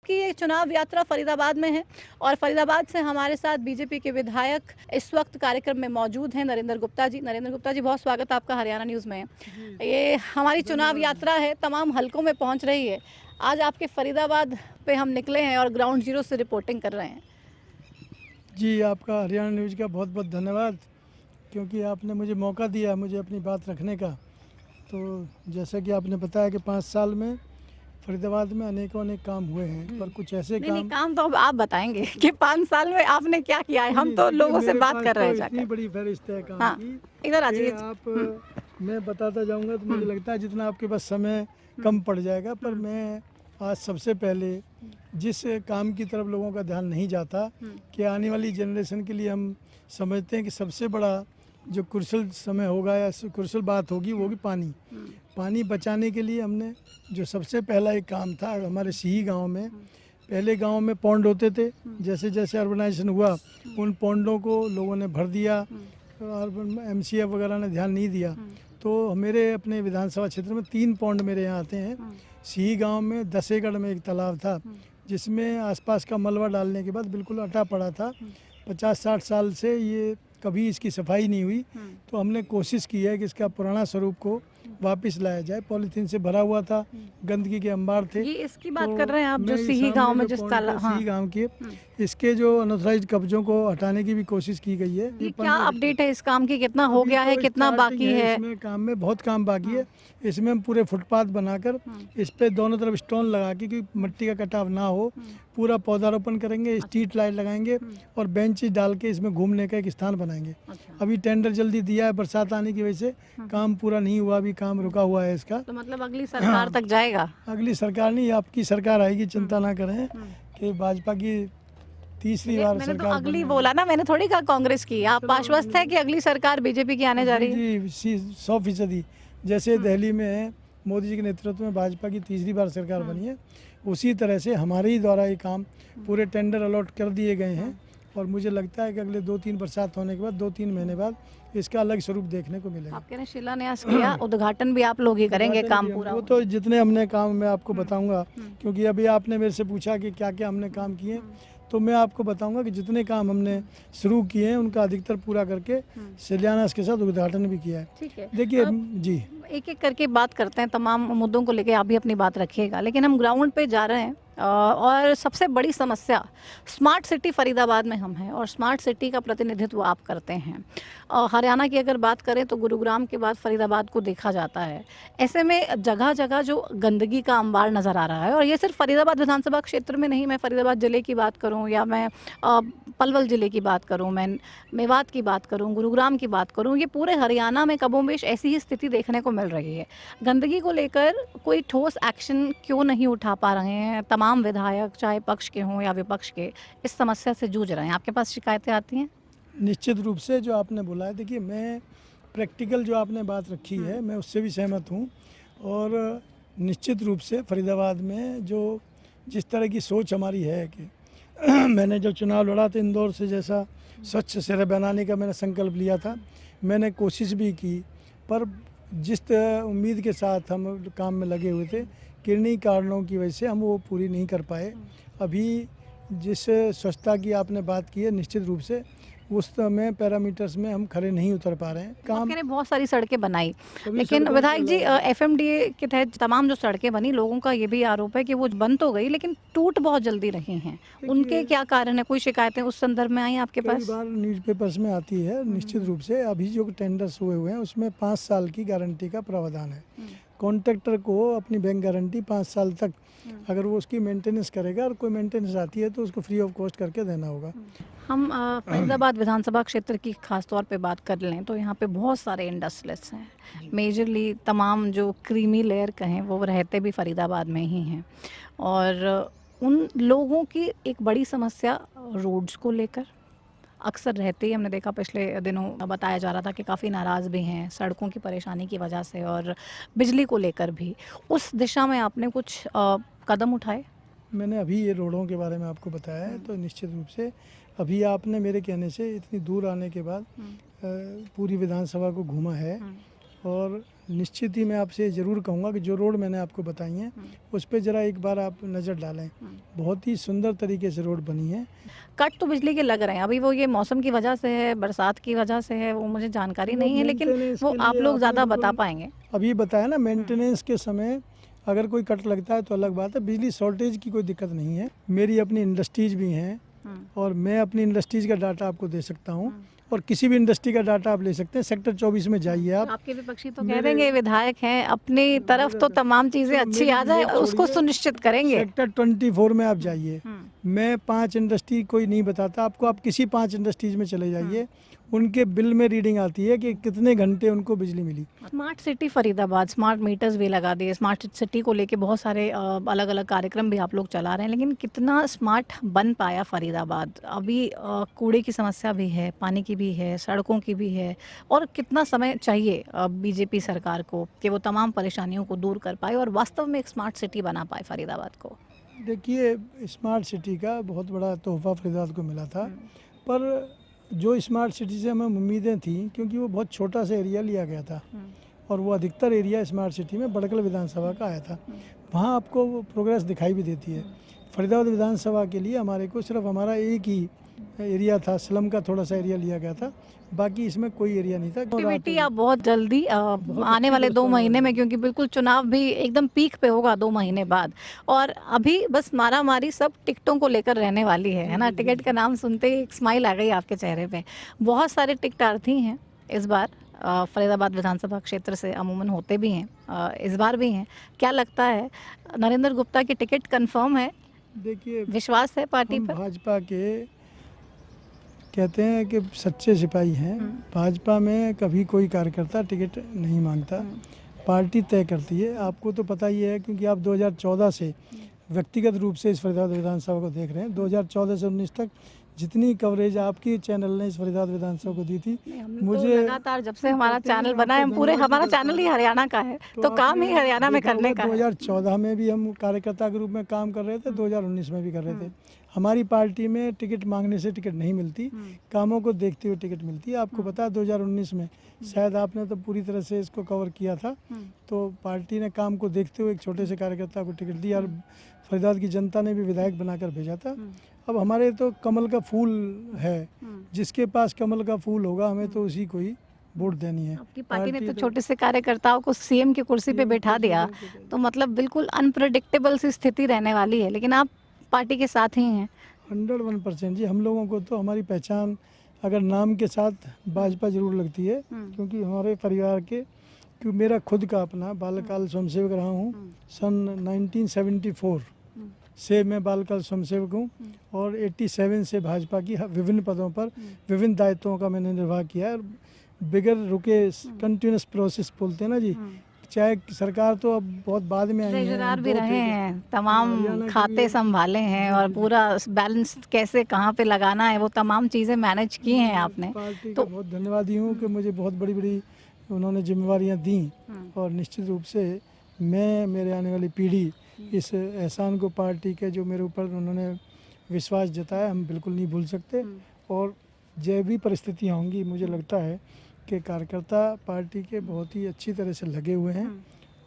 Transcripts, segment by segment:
आपकी ये चुनाव यात्रा फरीदाबाद में है और फरीदाबाद से हमारे साथ बीजेपी के विधायक इस वक्त कार्यक्रम में मौजूद हैं नरेंद्र गुप्ता जी। नरेंद्र गुप्ता जी, बहुत स्वागत है आपका हरियाणा न्यूज़ में। जी, ये हमारी चुनाव धन्यवाद। यात्रा है, तमाम हलकों में पहुंच रही है। आज आपके फरीदाबाद पे हम निकले हैं और ग्राउंड जीरो से रिपोर्टिंग कर रहे हैं। जी, आपका हरियाणा न्यूज़ का बहुत-बहुत धन्यवाद, क्योंकि आपने मुझे मौका दिया मुझे अपनी बात रखने का। तो जैसा कि आपने बताया कि 5 साल में फरीदाबाद में अनेक काम हुए हैं, पर कुछ ऐसे नहीं, काम काम तो अब आप बताएंगे कि 5 साल में आपने क्या किया है। हम नहीं, तो देखिए लोगों से मेरे बात पास कर रहे तो हैं इतनी जाकर। बड़ी फ़हरिस्त है काम हाँ, की इधर आ कि जाइए। मैं बताता जाऊँगा तो मुझे लगता है जितना आपके पास समय कम पड़ जाएगा। पर मैं आज सबसे पहले जिस काम की तरफ लोगों का ध्यान नहीं जाता कि आने वाली जनरेशन के लिए हम समझते हैं कि सबसे बड़ा जो क्रुशियल समय होगा या क्रुशियल बात होगी वो होगी पानी। पानी बचाने के लिए हमने जो सबसे पहला एक काम था हमारे सिही गांव में, पहले गांव में पौंड होते थे, जैसे जैसे अर्बनाइजेशन हुआ उन पौंडों को लोगों ने भर दिया और एमसीएफ वगैरह ने ध्यान नहीं दिया। तो मेरे अपने विधानसभा क्षेत्र में 3 पौंड मेरे यहाँ आते हैं। सिही गांव में 10 एकड़ में एक तालाब था जिसमें आसपास का मलबा डालने के बाद बिल्कुल अटा पड़ा था। 50-60 साल से ये कभी इसकी सफाई नहीं हुई। तो हमने कोशिश की है कि इसका पुराना स्वरूप को वापस लाया जाए। पॉलीथीन से भरा हुआ था, गंदगी के अंबार थे। ये इसकी बात तो कर रहे हैं आप, जो मैं ये सिही गांव सामने में जो जिस पौंड ताला, है हाँ। सिही गांव के, इसके जो अनऑथराइज कब्जों को हटाने की भी कोशिश की गई है। ये क्या अपडेट है इस काम की? कितना हो अभी गया है, तो कितना स्टार्टिंग बाकी है? इसमें काम में बहुत काम बाकी है। इसमें हम पूरे फुटपाथ बनाकर इस पे दोनों तरफ स्टोन लगा के कि मिट्टी का कटाव ना हो, पूरा पौधारोपण करेंगे, स्ट्रीट लाइट लगाएंगे और बेंच डाल के इसमें घूमने का एक स्थान बनाएंगे। अच्छा। अभी टेंडर जल्दी दिया है, बरसात आने की वजह से काम पूरा नहीं हुआ, अभी काम रुका हुआ है इसका। तो मतलब अगली सरकार तक जाएगा? अगली सरकार नहीं, आपकी सरकार आएगी, चिंता ना करें कि भाजपा की तीसरी बार मैंने तो सरकार अगली बनेगी। बोला ना, मैंने थोड़ी कहा कांग्रेस की। आप आश्वस्त है कि अगली सरकार बीजेपी की आने जा रही है? जी जी 100%। जैसे दिल्ली में मोदी जी के नेतृत्व में भाजपा की तीसरी बार सरकार बनी है, उसी तरह से हमारे ही द्वारा ये काम पूरे टेंडर अलॉट कर दिए गए हैं। और मुझे लगता है कि अगले 2-3 बरसात होने के बाद 2-3 महीने बाद इसका अलग स्वरूप देखने को मिलेगा। आपके ने शिलान्यास किया, उद्घाटन भी आप लोग ही करेंगे, उद्घाटन काम भी हम- पूरा वो होगा। तो जितने हमने काम मैं आपको बताऊंगा, क्योंकि अभी आपने मेरे से पूछा कि क्या क्या हमने काम किए, तो मैं आपको बताऊंगा कि जितने काम हमने शुरू किए हैं उनका अधिकतर पूरा करके शिलान्यास के साथ उद्घाटन भी किया है। ठीक है, देखिए जी एक एक करके बात करते हैं, तमाम मुद्दों को लेके आप भी अपनी बात रखिएगा, लेकिन हम ग्राउंड पे जा रहे हैं। और सबसे बड़ी समस्या स्मार्ट सिटी फरीदाबाद में हम हैं और स्मार्ट सिटी का प्रतिनिधित्व आप करते हैं। हरियाणा की अगर बात करें तो गुरुग्राम के बाद फरीदाबाद को देखा जाता है। ऐसे में जगह जगह जो गंदगी का अंबार नज़र आ रहा है, और ये सिर्फ फरीदाबाद विधानसभा क्षेत्र में नहीं, मैं फरीदाबाद ज़िले की बात करूँ या मैं पलवल ज़िले की बात करूँ, मैं मेवात की बात करूँ, गुरुग्राम की बात करूँ, ये पूरे हरियाणा में कमोबेश ऐसी ही स्थिति देखने को मिल रही है। गंदगी को लेकर कोई ठोस एक्शन क्यों नहीं उठा पा रहे हैं तमाम विधायक, चाहे पक्ष के हों या विपक्ष के, इस समस्या से जूझ रहे हैं? आपके पास शिकायतें आती हैं? निश्चित रूप से जो आपने बोला है, देखिए मैं प्रैक्टिकल जो आपने बात रखी है मैं उससे भी सहमत हूँ। और निश्चित रूप से फरीदाबाद में जो जिस तरह की सोच हमारी है कि मैंने जब चुनाव लड़ा तो इंदौर से जैसा स्वच्छ शहर बनाने का मैंने संकल्प लिया था, मैंने कोशिश भी की, पर जिस उम्मीद के साथ हम काम में लगे हुए थे, किन्हीं कारणों की वजह से हम वो पूरी नहीं कर पाए। अभी जिस स्वच्छता की आपने बात की है, निश्चित रूप से उस में पैरामीटर्स में हम खरे नहीं उतर पा रहे हैं। काम ने बहुत सारी सड़कें बनाई, सभी लेकिन सड़कों विधायक जी, के एफएमडीए के तहत तमाम जो सड़कें बनी, लोगों का ये भी आरोप है कि वो बन तो गई लेकिन टूट बहुत जल्दी रही हैं। उनके क्या कारण है? कोई शिकायतें उस संदर्भ में आई आपके कई पास? बार न्यूज़पेपर्स में आती है। निश्चित रूप से अभी जो टेंडर्स हुए हैं उसमें 5 साल की गारंटी का प्रावधान है। कॉन्ट्रैक्टर को अपनी बैंक गारंटी 5 साल तक, अगर वो उसकी मेंटेनेंस करेगा और कोई मेंटेनेंस आती है तो उसको फ्री ऑफ कॉस्ट करके देना होगा। हम फरीदाबाद विधानसभा क्षेत्र की खास तौर पे बात कर लें तो यहाँ पे बहुत सारे इंडस्ट्रियलिस्ट हैं। मेजरली तमाम जो क्रीमी लेयर कहें वो रहते भी फरीदाबाद में ही हैं, और उन लोगों की एक बड़ी समस्या रोड्स को लेकर अक्सर रहते ही हमने देखा। पिछले दिनों बताया जा रहा था कि काफ़ी नाराज़ भी हैं सड़कों की परेशानी की वजह से, और बिजली को लेकर भी। उस दिशा में आपने कुछ कदम उठाए? मैंने अभी ये रोडों के बारे में आपको बताया है, तो निश्चित रूप से अभी आपने मेरे कहने से इतनी दूर आने के बाद पूरी विधानसभा को घूमा है और निश्चित ही मैं आपसे ज़रूर कहूँगा कि जो रोड मैंने आपको बताई हैं उस पर ज़रा एक बार आप नज़र डालें। बहुत ही सुंदर तरीके से रोड बनी है। कट तो बिजली के लग रहे हैं, अभी वो ये मौसम की वजह से है, बरसात की वजह से है, वो मुझे जानकारी वो नहीं है, लेकिन मेंटेनेंस वो के आप लिए लोग आपने ज़्यादा बता बिल्कुल पाएंगे। अभी बताया ना, मेंटेनेंस के समय अगर कोई कट लगता है तो अलग बात है। बिजली शॉर्टेज की कोई दिक्कत नहीं है। मेरी अपनी इंडस्ट्रीज भी हैं और मैं अपनी इंडस्ट्रीज का डाटा आपको दे सकता हूँ और किसी भी इंडस्ट्री का डाटा आप ले सकते हैं। सेक्टर 24 में जाइए आप। आपके विपक्षी तो कह मेरे- देंगे विधायक हैं, अपनी तरफ तो तमाम चीज़ें चलो, अच्छी मेरी आ जाए मेरी उसको छोड़िए। सुनिश्चित करेंगे। सेक्टर 24 में आप जाइए। मैं 5 इंडस्ट्री कोई नहीं बताता आपको, आप किसी 5 इंडस्ट्रीज में चले जाइए, उनके बिल में रीडिंग आती है कि कितने घंटे उनको बिजली मिली। Smart city Faridabad, smart meters भी लगा दिए, स्मार्ट सिटी को लेके बहुत सारे अलग अलग कार्यक्रम भी आप लोग चला रहे हैं, लेकिन कितना स्मार्ट बन पाया फरीदाबाद? अभी कूड़े की समस्या भी है, पानी की भी है, सड़कों की भी है, और कितना समय चाहिए बीजेपी सरकार को कि वो तमाम परेशानियों को दूर कर पाए और वास्तव में एक स्मार्ट सिटी बना पाए फरीदाबाद को? देखिए, स्मार्ट सिटी का बहुत बड़ा तोहफा फरीदाबाद को मिला था, पर जो स्मार्ट सिटी से हमें उम्मीदें थी, क्योंकि वो बहुत छोटा सा एरिया लिया गया था और वो अधिकतर एरिया स्मार्ट सिटी में बड़कल विधानसभा का आया था। वहाँ आपको वो प्रोग्रेस दिखाई भी देती है। फरीदाबाद विधानसभा के लिए हमारे को सिर्फ हमारा एक ही एरिया था, स्लम का थोड़ा सा एरिया लिया गया था, बाकी इसमें कोई एरिया नहीं था। एक्टिविटी आप बहुत जल्दी आने वाले 2 व्यवस्था महीने में, क्योंकि बिल्कुल चुनाव भी एकदम पीक पे होगा 2 महीने बाद, और अभी बस मारामारी सब टिकटों को लेकर रहने वाली है ना? टिकट का नाम सुनते ही एक स्माइल आ गई आपके चेहरे पे। बहुत सारे टिकटार्थी हैं इस बार, फरीदाबाद विधानसभा क्षेत्र से अमूमन होते भी हैं, इस बार भी हैं। क्या लगता है, नरेंद्र गुप्ता की टिकट कंफर्म है? देखिए, विश्वास है पार्टी हम पर? भाजपा के कहते हैं कि सच्चे सिपाही हैं। भाजपा में कभी कोई कार्यकर्ता टिकट नहीं मांगता, पार्टी तय करती है। आपको तो पता ही है, क्योंकि आप 2014 से व्यक्तिगत रूप से इस फरीदाबाद विधानसभा को देख रहे हैं। 2014 से 19 तक जितनी कवरेज आपकी चैनल ने इस फरीदाबाद विधानसभा को दी थी, मुझे तो लगातार जब से हमारा चैनल बना है, हम पूरे, हमारा चैनल ही हरियाणा का है, तो काम ही हरियाणा में करने का है। 2014 में भी हम कार्यकर्ता के रूप में काम कर रहे थे, 2019 में भी कर रहे थे। हमारी पार्टी में टिकट मांगने से टिकट नहीं मिलती, कामों को देखते हुए टिकट मिलती है। आपको पता है 2019 में शायद आपने तो पूरी तरह से इसको कवर किया था, तो पार्टी ने काम को देखते हुए एक छोटे से कार्यकर्ता को टिकट दिया और फरीदाबाद की जनता ने भी विधायक बनाकर भेजा था। अब हमारे तो कमल का फूल है, जिसके पास कमल का फूल होगा हमें तो उसी को ही वोट देनी है। आपकी पार्टी ने तो छोटे से कार्यकर्ताओं को सीएम की कुर्सी पे बैठा दिया, तो मतलब बिल्कुल अनप्रेडिक्टेबल सी स्थिति रहने वाली है, लेकिन आप पार्टी के साथ ही हैं। 101% जी। हम लोगों को तो हमारी पहचान अगर नाम के साथ भाजपा जरूर लगती है, क्योंकि हमारे परिवार के, क्योंकि मेरा खुद का अपना बालकाल स्वयंसेवक रहा हूँ। सन 1974 से मैं बालकाल स्वयंसेवक हूँ और 87 से भाजपा की विभिन्न पदों पर विभिन्न दायित्वों का मैंने निर्वाह किया है। बिगर रुके कंटिन्यूस प्रोसेस बोलते हैं ना जी, चाहे सरकार तो अब बहुत बाद में आई है, ट्रेजरर भी रहे हैं, तमाम खाते संभाले हैं, और पूरा बैलेंस कैसे कहाँ पे लगाना है वो तमाम चीज़ें मैनेज की हैं आपने। पार्टी का बहुत धन्यवादी हूँ कि मुझे बहुत बड़ी बड़ी उन्होंने जिम्मेवारियाँ दी और निश्चित रूप से मैं, मेरे आने वाली पीढ़ी इस एहसान को पार्टी के जो मेरे ऊपर उन्होंने विश्वास जताया हम बिल्कुल नहीं भूल सकते। और जो भी परिस्थितियाँ होंगी, मुझे लगता है कि कार्यकर्ता पार्टी के बहुत ही अच्छी तरह से लगे हुए हैं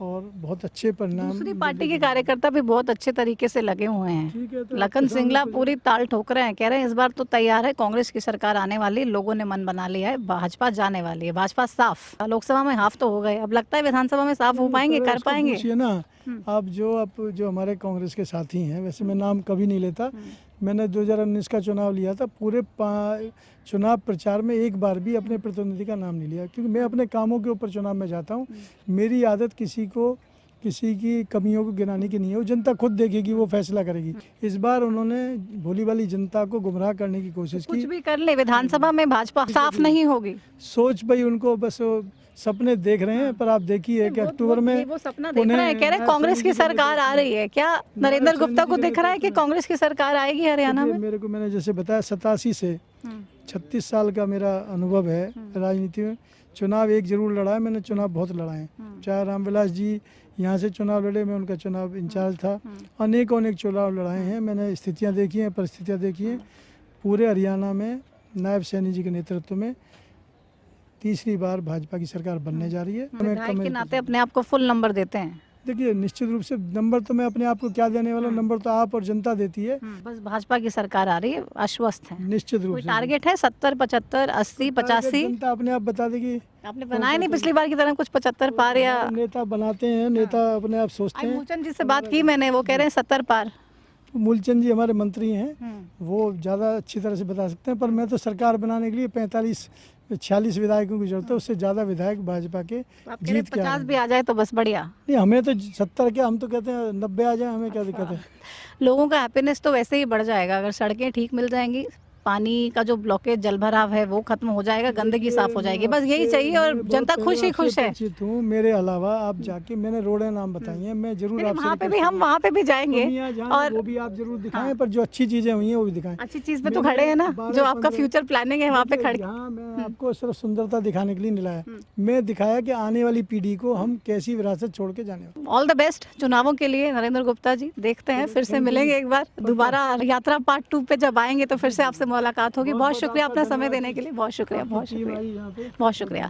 और बहुत अच्छे परिणाम। दूसरी पार्टी के कार्यकर्ता भी बहुत अच्छे तरीके से लगे हुए हैं। ठीक है, तो लखन सिंगला पूरी ताल ठोक रहे हैं, कह रहे हैं इस बार तो तैयार है, कांग्रेस की सरकार आने वाली, लोगों ने मन बना लिया है, भाजपा जाने वाली है, भाजपा साफ। लोकसभा में हाफ तो हो गए, अब लगता है विधानसभा में साफ हो पाएंगे, कर पाएंगे? पूछिए ना आप, जो हमारे कांग्रेस के साथी हैं, वैसे मैं नाम कभी नहीं लेता। मैंने 2019 का चुनाव लिया था, पूरे चुनाव प्रचार में एक बार भी अपने प्रतिनिधि का नाम नहीं लिया, क्योंकि मैं अपने कामों के ऊपर चुनाव में जाता हूँ। मेरी आदत किसी की कमियों को गिनाने की नहीं है, वो जनता खुद देखेगी, वो फैसला करेगी। इस बार उन्होंने भोली वाली जनता को गुमराह करने की कोशिश की। कुछ भी कर ले, विधानसभा में भाजपा साफ नहीं होगी। सोच भाई उनको बस सपने देख रहे हैं, पर आप देखिए कि अक्टूबर में वो सपना देख रहे हैं, कह रहे हैं कांग्रेस की सरकार आ रही है। क्या नरेंद्र गुप्ता को दिख रहा है कि कांग्रेस की सरकार आएगी हरियाणा में? मेरे को, मैंने जैसे बताया 87 से 36 साल का मेरा अनुभव है राजनीति में। चुनाव एक जरूर लड़ा है मैंने, चुनाव बहुत लड़ा है। चाहे रामविलास जी यहाँ से चुनाव लड़े, मैं उनका चुनाव इंचार्ज था। अनेक चुनाव लड़ाए हैं मैंने, स्थितियाँ देखी हैं, परिस्थितियाँ देखी हैं। पूरे हरियाणा में नायब सैनी जी के नेतृत्व में तीसरी बार भाजपा की सरकार बनने जा रही है। हमें विधायक के कमेंट नाते अपने आप को फुल नंबर देते हैं। देखिए, निश्चित रूप से नंबर तो मैं अपने आप को क्या देने वाला हूं, नंबर तो आप और जनता देती है। बस भाजपा की सरकार आ रही है, आश्वस्त है। निश्चित रूप कोई से टारगेट है 70, 75, 80, 85? जनता अपने आप बता देगी। आपने बनाया नहीं पिछली बार की तरह कुछ 75 पार या? नेता बनाते हैं, नेता अपने आप सोचते आई हैं। मूलचंद जी से बात की मैंने, वो कह रहे हैं 70 पार। मूलचंद जी हमारे मंत्री हैं, वो ज़्यादा अच्छी तरह से बता सकते हैं, पर मैं तो सरकार बनाने के लिए 45-46 विधायकों की जरूरत है, उससे ज़्यादा विधायक भाजपा के आप कह रहे जीत के आ 50 रहे भी आ जाए तो बस बढ़िया। हैं। नहीं, हमें तो 70 क्या, हम तो कहते हैं 90 आ जाए, हमें क्या दिक्कत है। लोगों का हैप्पीनेस तो वैसे ही बढ़ जाएगा अगर सड़कें ठीक मिल जाएंगी, पानी का जो ब्लॉकेज जल भराव है वो खत्म हो जाएगा, गंदगी साफ हो जाएगी, बस यही चाहिए और जनता खुश ही खुश है। परिचित हूँ, मेरे अलावा आप जाके, मैंने रोडें नाम बताई हैं, मैं जरूर आपसे वहाँ पे भी हम वहाँ पे भी जाएंगे और वो भी आप जरूर दिखाएं, पर जो अच्छी चीजें हुई हैं वो भी दिखाएं। अच्छी चीज पे तो खड़े हैं ना, जो आपका फ्यूचर प्लानिंग है वहाँ पे खड़े। यहाँ मैं आपको सिर्फ सुंदरता दिखाने के लिए नहीं लाया, मैं दिखाया कि आने वाली पीढ़ी को हम कैसी विरासत छोड़ के जाने वाले। ऑल द बेस्ट चुनावों के लिए नरेंद्र गुप्ता जी, देखते हैं फिर से मिलेंगे एक बार दोबारा यात्रा पार्ट 2 पे जब आएंगे तो फिर से आपसे मुलाकात होगी। बहुत शुक्रिया अपना समय देने के लिए, बहुत शुक्रिया, बहुत शुक्रिया, बहुत शुक्रिया।